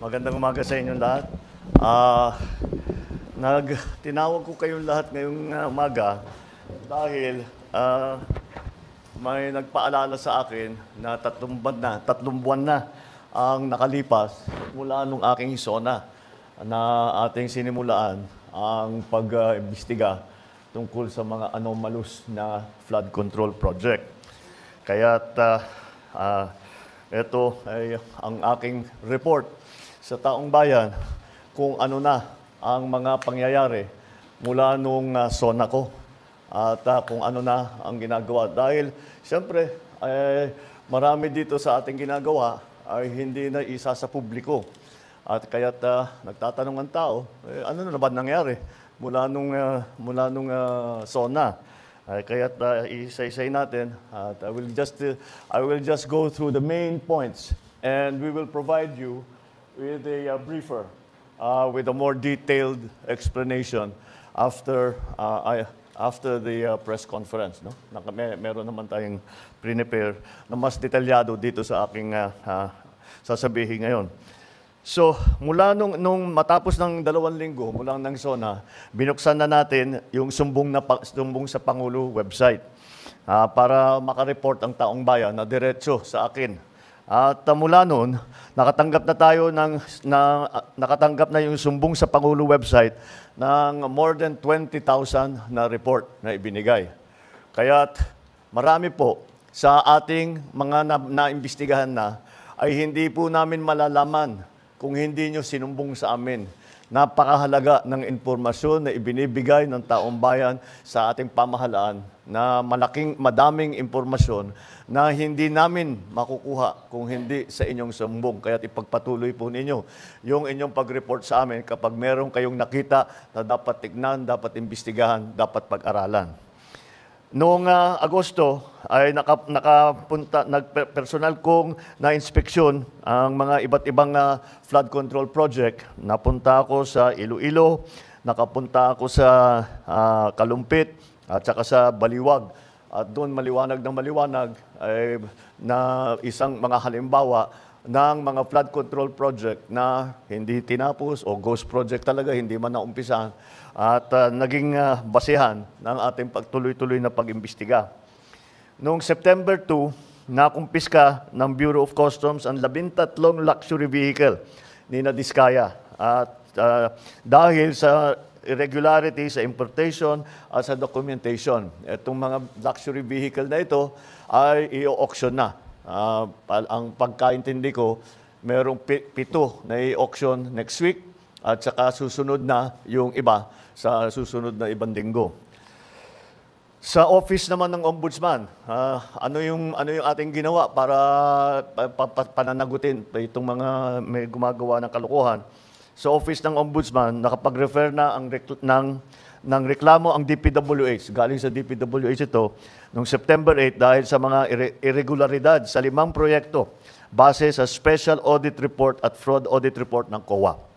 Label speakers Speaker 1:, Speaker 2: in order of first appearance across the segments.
Speaker 1: Magandang umaga sa inyong lahat. Tinawag ko kayong lahat ngayong umaga dahil may nagpaalala sa akin na tatlong buwan na ang nakalipas mula nung aking SONA na ating sinimulaan ang pag-imbestiga tungkol sa mga anomalous na flood control project. Kaya't ito ay ang aking report sa taong bayan kung ano na ang mga pangyayari mula nung SONA ko at kung ano na ang ginagawa. Dahil siyempre marami dito sa ating ginagawa ay hindi na isa sa publiko. At kaya't nagtatanong ang tao, ano na ba nangyari mula nung SONA? Kaya't isa-isay natin at I will just go through the main points and we will provide you with a briefer with a more detailed explanation after the press conference. No? Meron naman tayong prepare na mas detalyado dito sa aking sasabihin ngayon. So, mula nung matapos ng 2 linggo, mula ng SONA, binuksan na natin yung sumbong sa Pangulo website para makareport ang taong bayan na diretso sa akin. At mula noon, nakatanggap na yung sumbong sa Pangulo website ng more than 20,000 na report na ibinigay. Kaya't marami po sa ating mga naimbestigahan na ay hindi po namin malalaman kung hindi nyo sinumbong sa amin. Napakahalaga ng impormasyon na ibinibigay ng taong bayan sa ating pamahalaan na madaming impormasyon na hindi namin makukuha kung hindi sa inyong sumbong. Kaya ipagpatuloy po ninyo yung inyong pag-report sa amin kapag meron kayong nakita na dapat tignan, dapat imbestigahan, dapat pag-aralan. Noong Agosto ay personal kong na-inspeksyon ang mga iba't ibang flood control project. Napunta ako sa Iloilo, nakapunta ako sa Kalumpit at saka sa Baliwag. At doon maliwanag ay na isang mga halimbawa ng mga flood control project na hindi tinapos o ghost project talaga, hindi man naumpisahan at naging basehan ng ating pagtuloy-tuloy na pag-imbestiga. Noong September 2, nakumpiska ng Bureau of Customs ang 13 luxury vehicle ni Diskaya. At dahil sa irregularity sa importation at sa documentation, itong mga luxury vehicle na ito ay i-auction na. Ang pagkaintindi ko, merong 7 na i-auction next week at saka susunod na yung iba sa susunod na ibang linggo. Sa office naman ng Ombudsman, ano yung ating ginawa para pananagutin itong mga may gumagawa ng kalokohan? Sa office ng Ombudsman, nakapag-refer na ng reklamo ang DPWH. Galing sa DPWH ito noong September 8 dahil sa mga irregularidad sa 5 proyekto base sa Special Audit Report at Fraud Audit Report ng COA.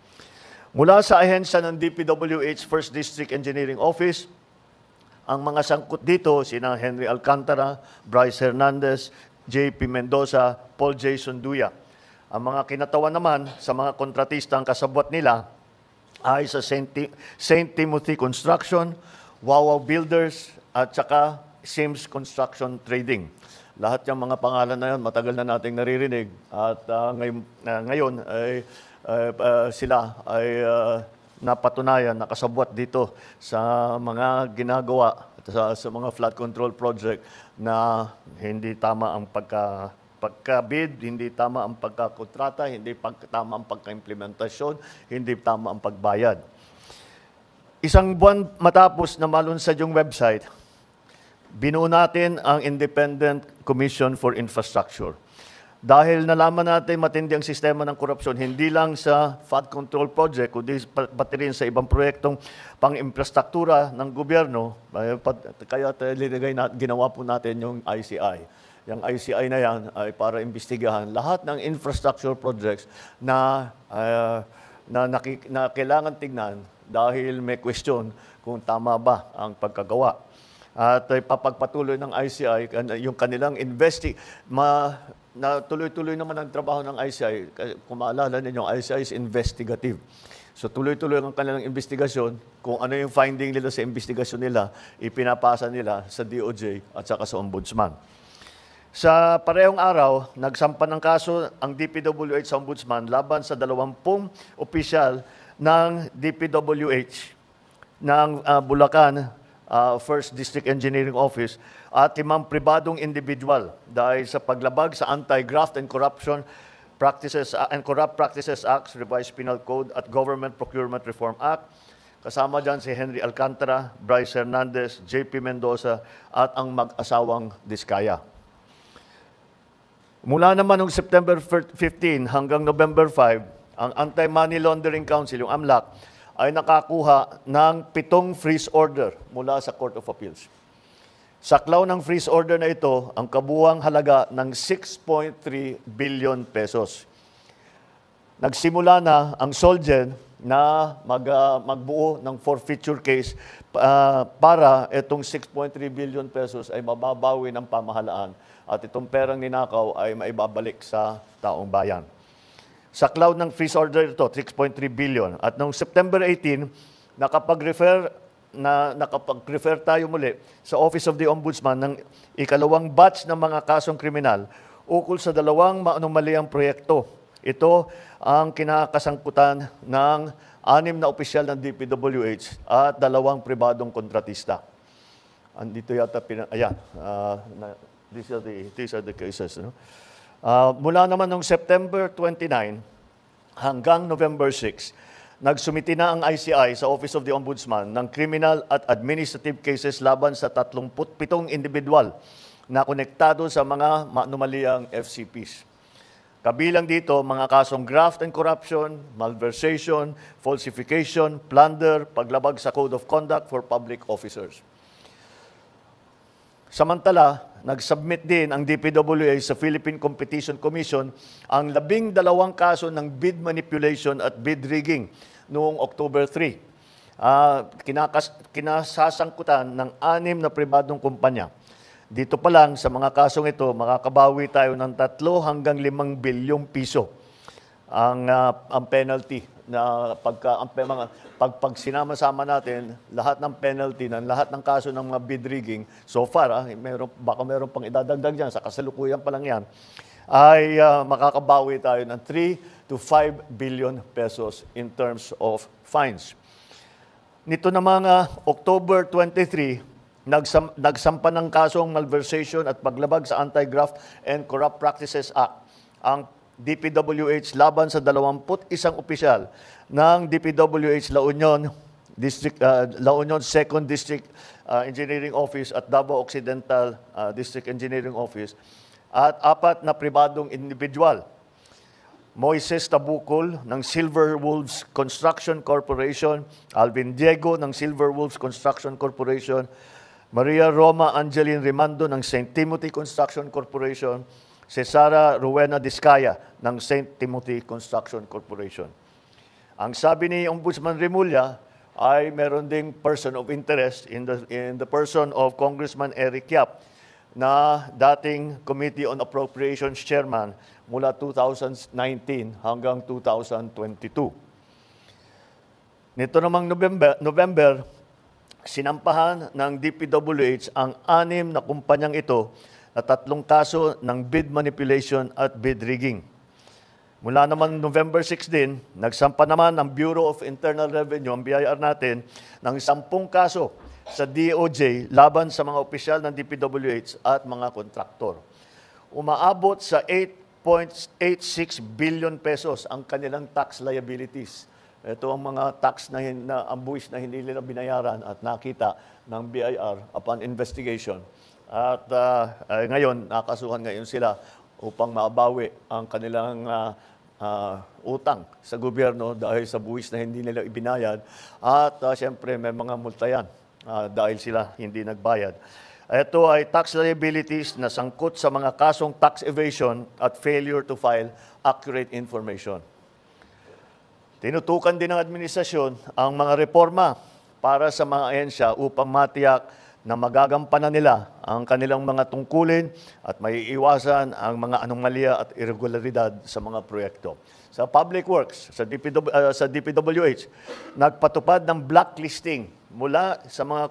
Speaker 1: Mula sa ahensya ng DPWH First District Engineering Office, ang mga sangkot dito, sina Henry Alcantara, Bryce Hernandez, J.P. Mendoza, Paul Jason Duya. Ang mga kinatawan naman sa mga kontratistang kasabwat nila ay sa St. Timothy Construction, Wawaw Builders, at saka Sims Construction Trading. Lahat yung mga pangalan na yan, matagal na nating naririnig. At ngayon ay sila ay napatunayan, nakasabwat dito sa mga ginagawa sa mga flood control project na hindi tama ang pagka-bid, hindi tama ang pagkakontrata, hindi tama ang pagka-implementasyon, hindi tama ang pagbayad. Isang buwan matapos na malunsad yung website, binuo natin ang Independent Commission for Infrastructure. Dahil nalaman natin matindi ang sistema ng korupsyon, hindi lang sa flood control project, kundi pati rin sa ibang proyektong pang-infrastruktura ng gobyerno, kaya ginawa po natin yung ICI. Yung ICI na yan ay para imbestigahan lahat ng infrastructure projects na kailangan tignan dahil may question kung tama ba ang pagkagawa. At papagpatuloy ng ICI yung kanilang na tuloy-tuloy naman ang trabaho ng ICI. Kung maalala ninyo, ICI is investigative. So tuloy-tuloy ang kanilang investigasyon. Kung ano yung finding nila sa investigasyon nila, ipinapasa nila sa DOJ at saka sa Ombudsman. Sa parehong araw, nagsampa ng kaso ang DPWH sa Ombudsman laban sa 20 opisyal ng DPWH ng Bulacan First District Engineering Office at 5 pribadong individual dahil sa paglabag sa Anti-Graft and Corruption Practices and Corrupt Practices Act, Revised Penal Code at Government Procurement Reform Act. Kasama dyan si Henry Alcantara, Bryce Hernandez, JP Mendoza at ang mag-asawang Diskaya. Mula naman noong September 15 hanggang November 5, ang Anti-Money Laundering Council, yung AMLAC, ay nakakuha ng 7 freeze order mula sa Court of Appeals. Saklaw ng freeze order na ito ang kabuuang halaga ng 6.3 billion pesos. Nagsimula na ang Solgen na magbuo ng forfeiture case para itong 6.3 billion pesos ay mababawi ng pamahalaan at itong perang ninakaw ay maibabalik sa taong bayan. Saklaw ng freeze order ito, 6.3 billion. At noong September 18, nakapag-refer tayo muli sa Office of the Ombudsman ng ikalawang batch ng mga kasong kriminal ukol sa 2 maanomaliang proyekto. Ito ang kinakasangkutan ng 6 na opisyal ng DPWH at 2 pribadong kontratista. Andito yata, these are the cases. No? Mula naman noong September 29 hanggang November 6, nagsumiti na ang ICI sa Office of the Ombudsman ng criminal at administrative cases laban sa 37 individual na konektado sa mga maanomaliang FCPs. Kabilang dito mga kasong graft and corruption, malversation, falsification, plunder, paglabag sa Code of Conduct for Public Officers. Samantala, nag-submit din ang DPWH sa Philippine Competition Commission ang 12 kaso ng bid manipulation at bid rigging noong October 3. Kinasasangkutan ng 6 na pribadong kumpanya. Dito pa lang sa mga kasong ito, makakabawi tayo ng 3 hanggang 5 bilyong piso ang penalty na pag sinama-sama natin lahat ng penalty ng lahat ng kaso ng mga bid rigging so far, baka meron pang idadagdag diyan sa kasalukuyan pa lang yan, ay makakabawi tayo ng 3 to 5 billion pesos in terms of fines. Nito na mga October 23, nagsampa ng kasong malversation at paglabag sa Anti-Graft and Corrupt Practices Act ang DPWH laban sa 21 opisyal ng DPWH La Union 2nd District Engineering Office at Davao Occidental District Engineering Office at 4 na pribadong individual. Moises Tabucol ng Silver Wolves Construction Corporation, Alvin Diego ng Silver Wolves Construction Corporation, Maria Roma Angeline Rimando ng St. Timothy Construction Corporation, Cesara Rowena Diskaya ng St. Timothy Construction Corporation. Ang sabi ni Ombudsman Remulla ay meron ding person of interest in the person of Congressman Eric Yap na dating Committee on Appropriations Chairman mula 2019 hanggang 2022. Nito namang November, sinampahan ng DPWH ang 6 na kumpanyang ito na 3 kaso ng bid manipulation at bid rigging. Mula naman November 6 din, nagsampa naman ang Bureau of Internal Revenue, ang BIR natin, ng 10 kaso sa DOJ laban sa mga opisyal ng DPWH at mga kontraktor. Umaabot sa 8.86 billion pesos ang kanilang tax liabilities. Ito ang mga tax na ang buwis na hindi nila binayaran at nakita ng BIR upon investigation. At ngayon, nakasuhan ngayon sila upang mabawi ang kanilang utang sa gobyerno dahil sa buwis na hindi nila ibinayad. At siyempre, may mga multa yan dahil sila hindi nagbayad. Ito ay tax liabilities na sangkot sa mga kasong tax evasion at failure to file accurate information. Tinutukan din ng administrasyon ang mga reforma para sa mga ahensya upang matiyak na magagampanan nila ang kanilang mga tungkulin at maiiwasan ang mga anomalya at irregularidad sa mga proyekto. Sa Public Works, sa DPWH, nagpatupad ng blacklisting mula sa mga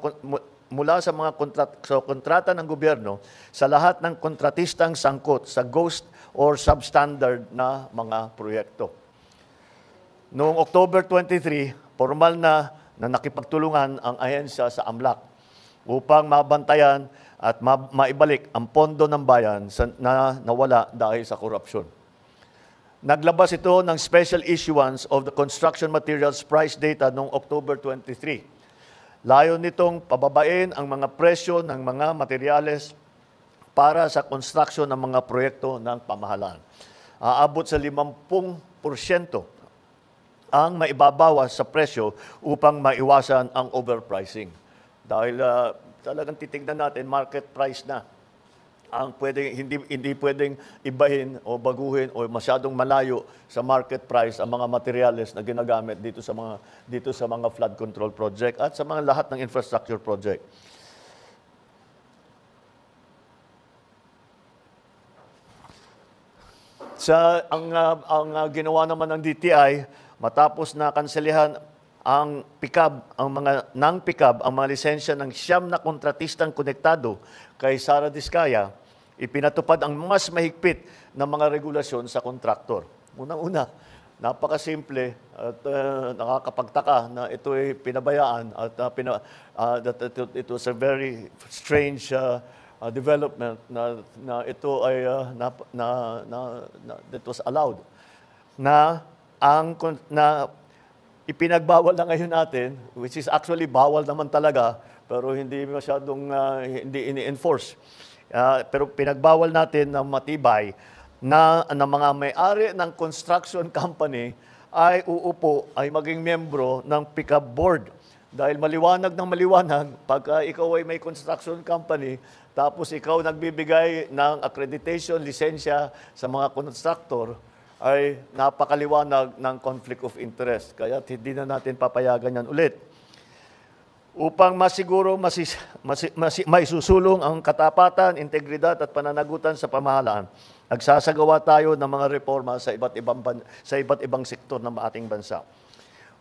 Speaker 1: kontrata ng gobyerno sa lahat ng kontratistang sangkot sa ghost or substandard na mga proyekto. Noong October 23, formal na nakipagtulungan ang ahensya sa AMLAC upang mabantayan at maibalik ang pondo ng bayan na nawala dahil sa korupsyon. Naglabas ito ng special issuance of the construction materials price data noong October 23. Layon nitong pababain ang mga presyo ng mga materyales para sa construction ng mga proyekto ng pamahalaan. Aabot sa 50% ang maibabawas sa presyo upang maiwasan ang overpricing. Dahil talagang titignan natin, market price na. Ang hindi pwedeng ibahin o baguhin o masyadong malayo sa market price ang mga materyales na ginagamit dito sa mga flood control project at sa mga lahat ng infrastructure project. Ang ginawa naman ng DTI matapos na kanselihan ang mga lisensya ng 9 na kontratistang konektado kay Sara Diskaya, ipinatupad ang mas mahigpit na mga regulasyon sa kontraktor. Unang-una, napakasimple at nakakapagtaka na ito ay pinabayaan at it was a very strange development na ito ay that was allowed na ipinagbawal na ngayon natin, which is actually bawal naman talaga, pero hindi masyadong hindi ini-enforce. Pero pinagbawal natin na matibay na mga may-ari ng construction company ay maging miyembro ng pick-up board. Dahil maliwanag ng maliwanag, pagka ikaw ay may construction company, tapos ikaw nagbibigay ng accreditation, lisensya sa mga constructor, ay napakaliwanag ng conflict of interest. Kaya hindi na natin papayagan yan ulit. Upang masiguro may susulong ang katapatan, integridad at pananagutan sa pamahalaan, nagsasagawa tayo ng mga reforma sa iba't ibang sektor ng ating bansa.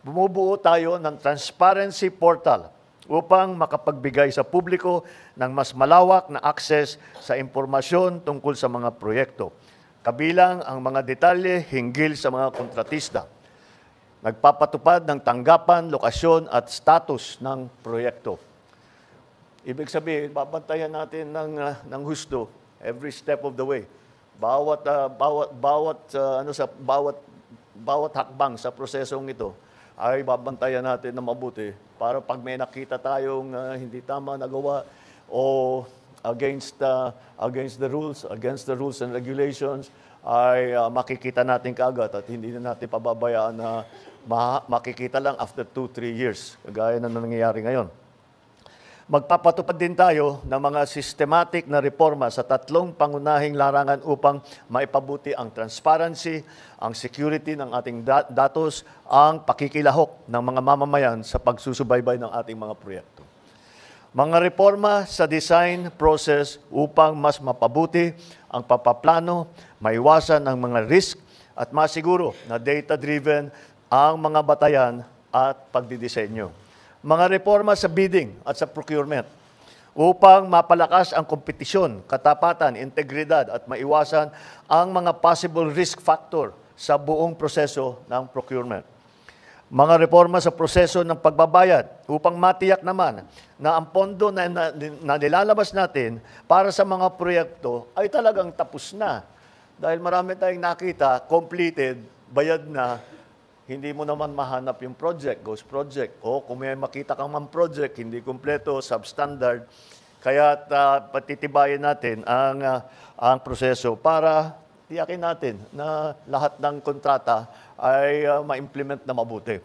Speaker 1: Bumubuo tayo ng transparency portal upang makapagbigay sa publiko ng mas malawak na access sa impormasyon tungkol sa mga proyekto, kabilang ang mga detalye hinggil sa mga kontratista. Nagpapatupad ng tanggapan, lokasyon at status ng proyekto. Ibig sabihin, babantayan natin ng husto every step of the way. Bawat hakbang sa prosesong ito ay babantayan natin na mabuti para pag may nakita tayong hindi tama nagawa o against the rules and regulations ay makikita natin kaagad at hindi na natin pababayaan na makikita lang after 2-3 years, gaya na nangyayari ngayon. Magpapatupad din tayo ng mga systematic na reforma sa 3 pangunahing larangan upang maipabuti ang transparency, ang security ng ating datos, ang pakikilahok ng mga mamamayan sa pagsusubaybay ng ating mga proyekto. Mga reforma sa design process upang mas mapabuti ang papaplano, maiwasan ang mga risk at masiguro na data-driven ang mga batayan at pagdidisenyo. Mga reforma sa bidding at sa procurement upang mapalakas ang kompetisyon, katapatan, integridad at maiwasan ang mga possible risk factor sa buong proseso ng procurement. Mga reforma sa proseso ng pagbabayad upang matiyak naman na ang pondo na nilalabas natin para sa mga proyekto ay talagang tapos na. Dahil marami tayong nakita, completed, bayad na, hindi mo naman mahanap yung project, ghost project. O kung may makita kang man project, hindi kumpleto, substandard. Kaya patitibayin natin ang proseso para tiyakin natin na lahat ng kontrata ay ma-implement na mabuti.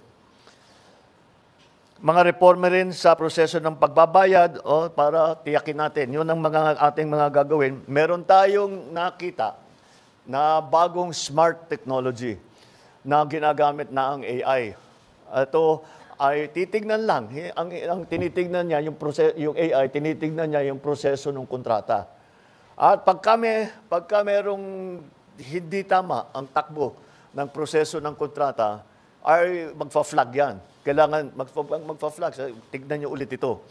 Speaker 1: Mga reforma rin sa proseso ng pagbabayad para tiyakin natin. Yun ang ating mga gagawin. Meron tayong nakita na bagong smart technology na ginagamit na ang AI. Ito ay titignan lang. Ang tinitignan niya, yung AI, tinitignan niya yung proseso ng kontrata. At pagka merong hindi tama ang takbo ng proseso ng kontrata, ay magfa-flag yan. Kailangan magfa-flag. Tignan niyo ulit ito.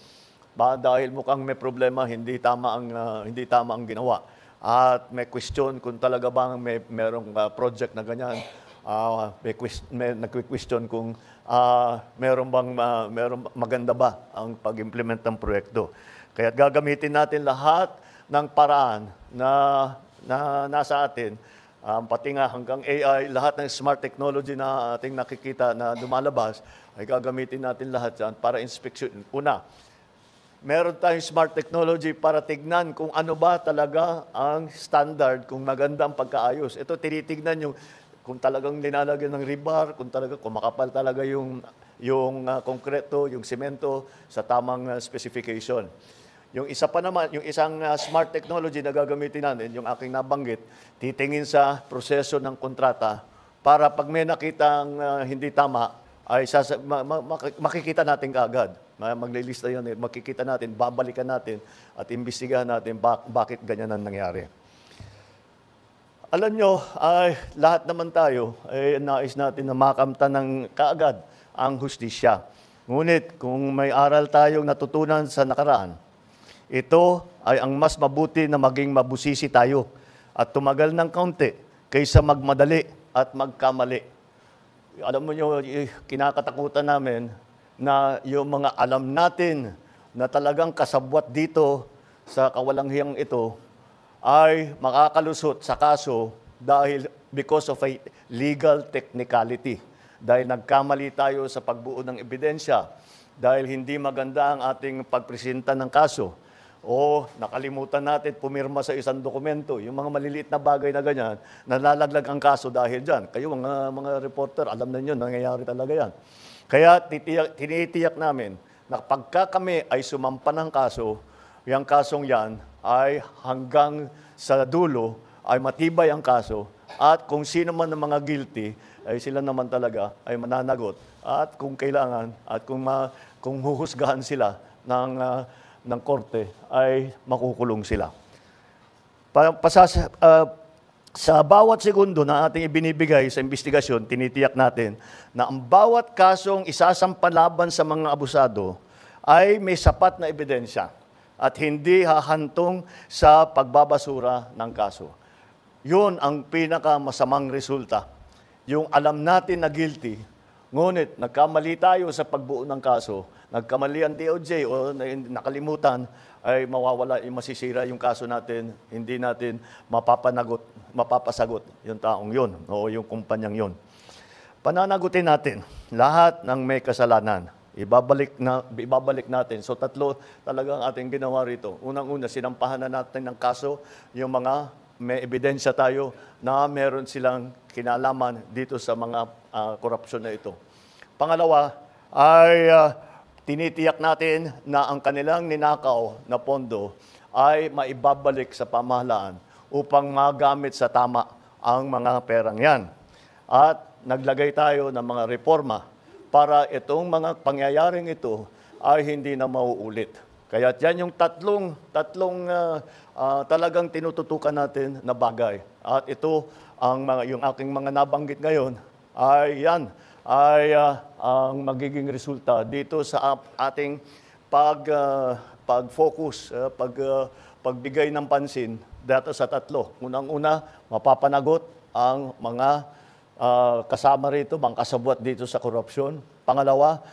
Speaker 1: Dahil mukhang may problema, hindi tama ang ginawa. At may question kung talaga bang merong project na ganyan. Nagque-question kung merong maganda ba ang pag-implement ng proyekto. Kaya gagamitin natin lahat ng paraan na nasa atin, pati nga hanggang AI, lahat ng smart technology na ating nakikita na lumalabas, ay gagamitin natin lahat yan para inspection. Una, meron tayong smart technology para tignan kung ano ba talaga ang standard, kung maganda ang pagkaayos. Ito, tinitignan yung kung talagang linalagyan ng rebar, kung makapal talaga yung konkreto, yung semento sa tamang specification. Yung isa pa naman, yung isang smart technology na gagamitin natin, yung aking nabanggit, titingin sa proseso ng kontrata para pag may nakitang hindi tama, ay makikita natin kaagad. Maglilista yun, makikita natin, babalikan natin at imbestigahan natin bakit ganyan ang nangyari. Alam nyo, lahat naman tayo ay nais natin na makamtan ng kaagad ang hustisya. Ngunit kung may aral tayong natutunan sa nakaraan, ito ay ang mas mabuti na maging mabusisi tayo at tumagal ng kaunti kaysa magmadali at magkamali. Alam mo nyo, kinakatakutan namin na yung mga alam natin na talagang kasabwat dito sa kawalanghiyang ito, ay makakalusot sa kaso because of a legal technicality. Dahil nagkamali tayo sa pagbuo ng ebidensya, dahil hindi maganda ang ating pagpresenta ng kaso, o nakalimutan natin pumirma sa isang dokumento, yung mga maliliit na bagay na ganyan, nalalaglag ang kaso dahil dyan. Kayo, mga reporter, alam na nyo, nangyayari talaga yan. Kaya tinitiyak namin na pagka kami ay sumampa ng kaso, yung kasong yan ay hanggang sa dulo ay matibay ang kaso at kung sino man ng mga guilty ay sila naman talaga ay mananagot at kung kailangan at kung huhusgahan sila ng korte ay makukulong sila. Sa bawat segundo na ating ibinibigay sa investigasyon, tinitiyak natin na ang bawat kasong isasampa laban sa mga abusado ay may sapat na ebidensya at hindi hahantong sa pagbabasura ng kaso. Yun ang pinakamasamang resulta. Yung alam natin na guilty, ngunit nagkamali tayo sa pagbuo ng kaso, nagkamali ang DOJ o nakalimutan, ay mawawala, masisira yung kaso natin, hindi natin mapapasagot yung taong yun o yung kumpanyang yun. Pananagutin natin lahat ng may kasalanan. Ibabalik natin. So tatlo talagang ating ginawa rito. Unang-una, sinampahan na natin ng kaso yung mga may ebidensya tayo na meron silang kinalaman dito sa mga korupsyon na ito. Pangalawa ay tinitiyak natin na ang kanilang ninakaw na pondo ay maibabalik sa pamahalaan upang magamit sa tama ang mga perang yan. At naglagay tayo ng mga reforma para itong mga pangyayaring ito ay hindi na mauulit. Kaya yan yung tatlong talagang tinututukan natin na bagay. At ito, yung aking mga nabanggit ngayon, ay yan, ang magiging resulta dito sa ating pag-focus, pagbigay ng pansin dito sa tatlo. Unang-una, mapapanagot ang mga kasama rito, mga kasabwat dito sa korupsyon. Pangalawa,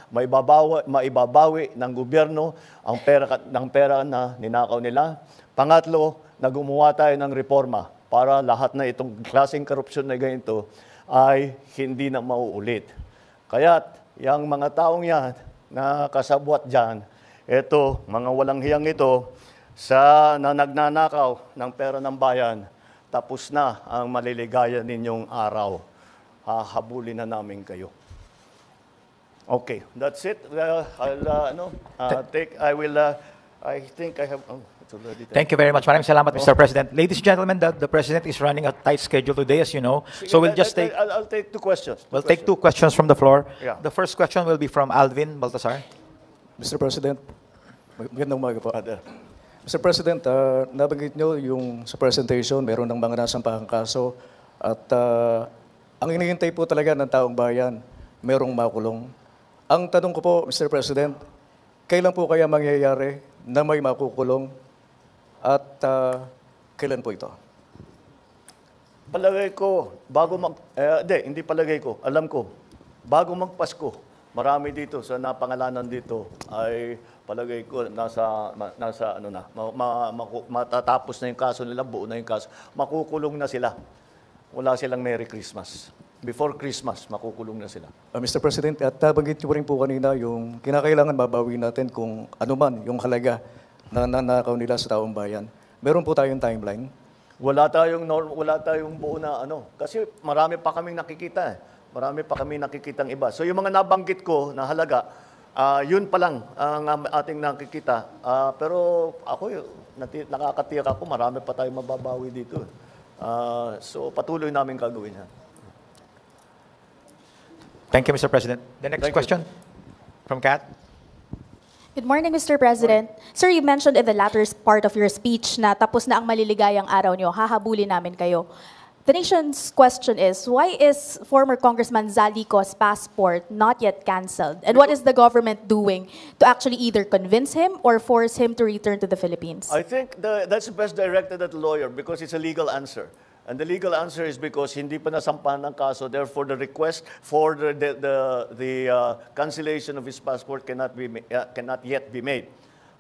Speaker 1: maibabawi ng gobyerno ang pera na ninakaw nila. Pangatlo, gumawa tayo ng reforma para lahat na itong klaseng korupsyon na ganito ay hindi na mauulit. Kaya yung mga taong yan na kasabwat dyan, ito, mga walang hiyang ito, na nagnanakaw ng pera ng bayan, tapos na ang maliligaya ninyong araw. Hahabulin na namin kayo. Okay, that's it. I think I have It's already 10.
Speaker 2: Thank you very much. Maraming salamat, Mr. President. Ladies and gentlemen, the President is running a tight schedule today, as you know. So we'll just take...
Speaker 1: I'll take two questions.
Speaker 2: We'll take two questions from the floor.
Speaker 1: Yeah.
Speaker 2: The first question will be from Alvin Baltasar.
Speaker 3: Mr. President, magandang umaga po. Mr. President, nabanggit nyo yung sa presentation, meron ng mga nasampahang kaso at ang hinihintay po talaga ng taong bayan, merong makulong. Ang tanong ko po, Mr. President, kailan po kaya mangyayari na may makukulong at kailan po ito?
Speaker 1: Palagay ko, hindi palagay ko, alam ko, bago magpasko, marami dito sa napangalanan dito ay palagay ko nasa matatapos na yung kaso nila, buo na yung kaso, makukulong na sila. Wala silang Merry Christmas. Before Christmas, makukulong na sila.
Speaker 3: Mr. President, at nabanggit nyo rin po kanina yung kinakailangan mabawi natin kung ano man yung halaga na nanakaw nila sa taong bayan. Meron po tayong timeline?
Speaker 1: Wala tayong buo na kasi marami pa kaming nakikita eh. Marami pa kami nakikitang iba. So yung mga nabanggit ko na halaga, yun pa lang ang ating nakikita. Pero ako, nakakatiyak ako, marami pa tayong mababawi dito. So patuloy namin gagawin yan.
Speaker 2: Thank you, Mr. President. The next question from Kat.
Speaker 4: Good morning, Mr. President. Sir, you mentioned in the latter part of your speech na tapos na ang maliligayang araw nyo, hahabulin namin kayo. The nation's question is, why is former Congressman Zaldico's passport not yet canceled? And what is the government doing to actually either convince him or force him to return to the Philippines?
Speaker 1: I think that's best directed at the lawyer because it's a legal answer. And the legal answer is because hindi pa nasampahan ng kaso, therefore the request for the cancellation of his passport cannot yet be made.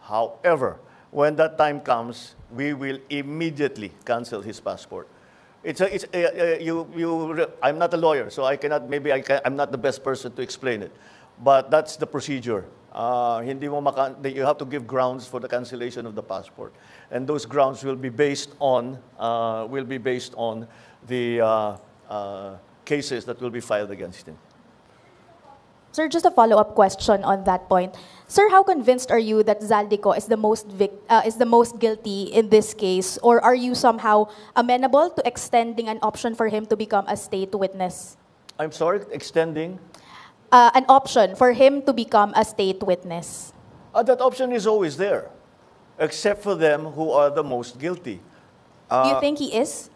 Speaker 1: However, when that time comes, we will immediately cancel his passport. I'm not a lawyer, so I'm not the best person to explain it. But that's the procedure. You have to give grounds for the cancellation of the passport, and those grounds will be based on the cases that will be filed against him.
Speaker 4: Sir, just a follow-up question on that point. Sir, how convinced are you that Zaldico is the most guilty in this case, or are you somehow amenable to extending an option for him to become a state witness?
Speaker 1: I'm sorry, extending?
Speaker 4: An option for him to become a state witness.
Speaker 1: That option is always there, except for them who are the most guilty.
Speaker 4: Do you think he is?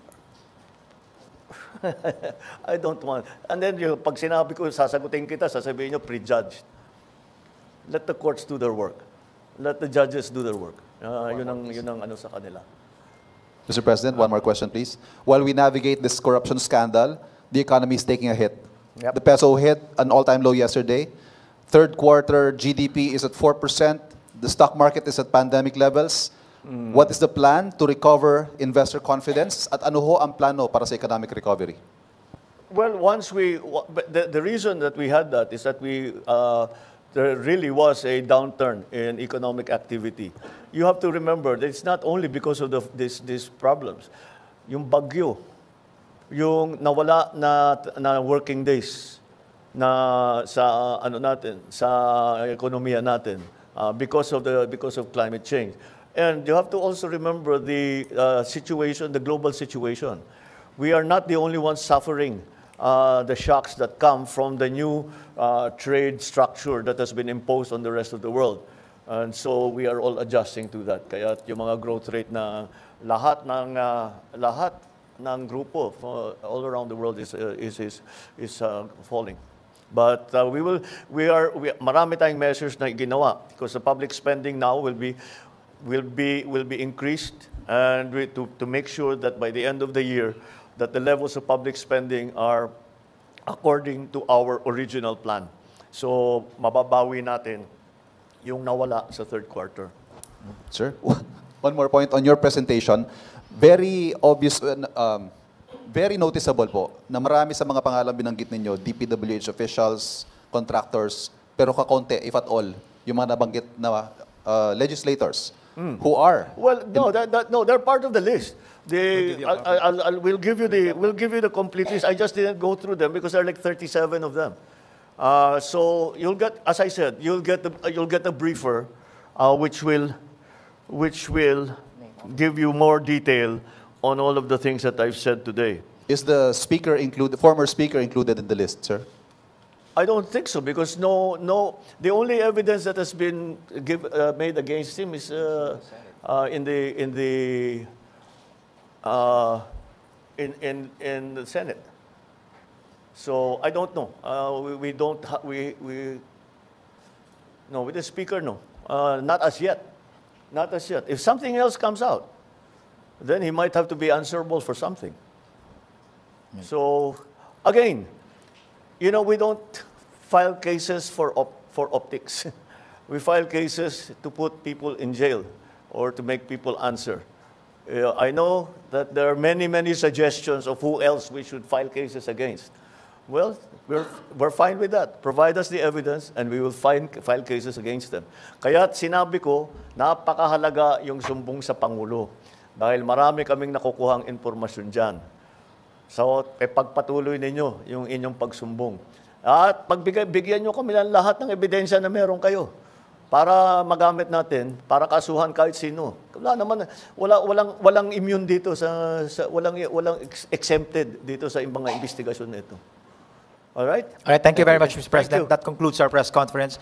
Speaker 1: I don't want. And then pag sinabi ko, sasagutin kita, sasabihin nyo, prejudged. Let the courts do their work. Let the judges do their work. Yun ang sa kanila.
Speaker 5: Mr. President, one more question, please. While we navigate this corruption scandal, the economy is taking a hit.
Speaker 1: Yep.
Speaker 5: The peso hit an all-time low yesterday. Third quarter GDP is at 4%. The stock market is at pandemic levels. What is the plan to recover investor confidence? At ano ho ang plano para sa economic recovery?
Speaker 1: Well, the reason that we had that is that there really was a downturn in economic activity. You have to remember that it's not only because of these problems. Yung bagyo, yung nawala na working days sa ekonomiya natin because of climate change. And you have to also remember the situation, the global situation. We are not the only ones suffering the shocks that come from the new trade structure that has been imposed on the rest of the world. And so we are all adjusting to that. Kaya yung mga growth rate na lahat ng grupo all around the world is falling. But marami tayong measures na ginawa because the public spending now will be increased, and to make sure that by the end of the year that the levels of public spending are according to our original plan. So mababawi natin yung nawala sa third quarter.
Speaker 5: Sir, one more point on your presentation. Very obvious, very noticeable po na marami sa mga pangalan binanggit ninyo, DPWH officials, contractors, pero kakaunti, if at all, yung mga nabanggit na legislators who are.
Speaker 1: Well, no, they're part of the list. We'll give you the complete list. I just didn't go through them because there are like 37 of them. So you'll get, as I said, you'll get a briefer, which will which will give you more detail on all of the things that I've said today.
Speaker 5: Is the speaker former speaker included in the list, sir?
Speaker 1: I don't think so because the only evidence that has been made against him is in the Senate. So I don't know. We don't. No, with the speaker, no. Not as yet. Not as yet. If something else comes out, then he might have to be answerable for something. So, again, we don't file cases for optics. We file cases to put people in jail or to make people answer. I know that there are many, many suggestions of who else we should file cases against. Well, we're fine with that. Provide us the evidence and we will file cases against them. Kaya sinabi ko, napakahalaga yung sumbong sa Pangulo dahil marami kaming nakukuhang impormasyon dyan. So, pagpatuloy ninyo yung inyong pagsumbong. At bigyan nyo kami ng lahat ng ebidensya na meron kayo para magamit natin, para kasuhan kahit sino. Walang immune dito walang exempted dito sa mga investigasyon nito. All right?
Speaker 2: All right, thank you very much, Mr.
Speaker 1: Thank
Speaker 2: President.
Speaker 1: you.
Speaker 2: That concludes our press conference.